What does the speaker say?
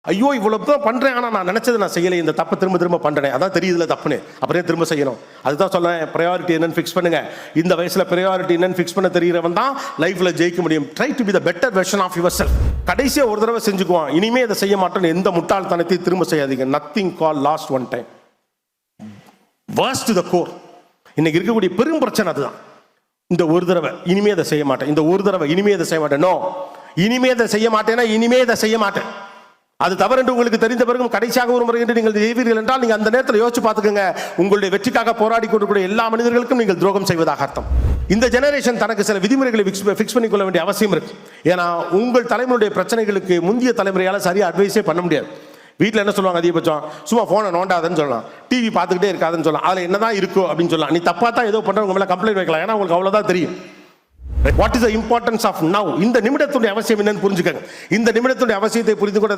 ஐயோ இவ்வளவு தான் பண்றேன், ஆனா நான் நினைச்சது நான் செய்யலை, இந்த தப்பை திரும்ப திரும்ப பண்றேன், அதான் தெரியுதுல தப்புன்னு, அப்புறம் திரும்ப செய்யணும். அதுதான் சொல்றேன், ப்ரையாரிட்டி என்னன்னு ஃபிக்ஸ் பண்ணுங்க. இந்த வயசுல ப்ரையாரிட்டி என்னன்னு ஃபிக்ஸ் பண்ண தெரியறவன் தான் லைஃப்ல ஜெயிக்க முடியும். Try to be the better version of yourself. கடைசியா ஒரு தடவை செஞ்சுக்குவான், இனிமே இதை செய்ய மாட்டேன்னு எந்த முட்டாள்தனத்தையும் திரும்ப செய்யாதீங்க. Nothing call last one time. Worst to the core. இன்னைக்கு இருக்கக்கூடிய பெரும் பிரச்சனை அதுதான். இந்த ஒரு தடவை இனிமே இதை செய்ய மாட்டேன், இந்த ஒரு தடவை இனிமே இதை செய்ய மாட்டேன். நோ, இனிமே இதை செய்ய மாட்டேன்னா இனிமே இதை செய்ய மாட்டேன். அது தவறு என்று உங்களுக்கு தெரிந்த பிறகும் கடைசியாக ஒரு முறை என்று நீங்கள் செய்வீர்கள் என்றால் நீங்கள் அந்த நேரத்தில் யோசிச்சு பார்த்துக்கோங்க, உங்களுடைய வெற்றிக்காக போராடி கொண்டிருக்கிற எல்லா மனிதர்களுக்கும் நீங்கள் துரோகம் செய்வதாக அர்த்தம். இந்த ஜெனரேஷன் தனக்கு சில விதிமுறைகளை ஃபிக்ஸ் பண்ணிக்கொள்ள வேண்டிய அவசியம் இருக்கு. ஏன்னா உங்கள் தலைமுறையுடைய பிரச்சனைகளுக்கு முந்தைய தலைமுறையால் சரியாக அட்வைஸே பண்ண முடியாது. வீட்டில் என்ன சொல்லுவாங்க, அதிகபட்சம் சும்மா ஃபோனை நோண்டாதுன்னு சொல்லலாம், டிவி பார்த்துக்கிட்டே இருக்காதுன்னு சொல்லலாம், அதில் என்னதான் இருக்கோ அப்படின்னு சொல்லலாம். நீ தப்பாக தான் ஏதோ பண்ணுறவங்க மேலே கம்ப்ளைண்ட் வைக்கலாம், ஏன்னா உங்களுக்கு அவ்வளோதான் தெரியும். What is the importance of now? இந்த நிமிடத்துடைய அவசியம் என்னன்னு புரிஞ்சுக்கங்க. இந்த நிமிடத்துடைய அவசியத்தை புரிந்து கூட அதை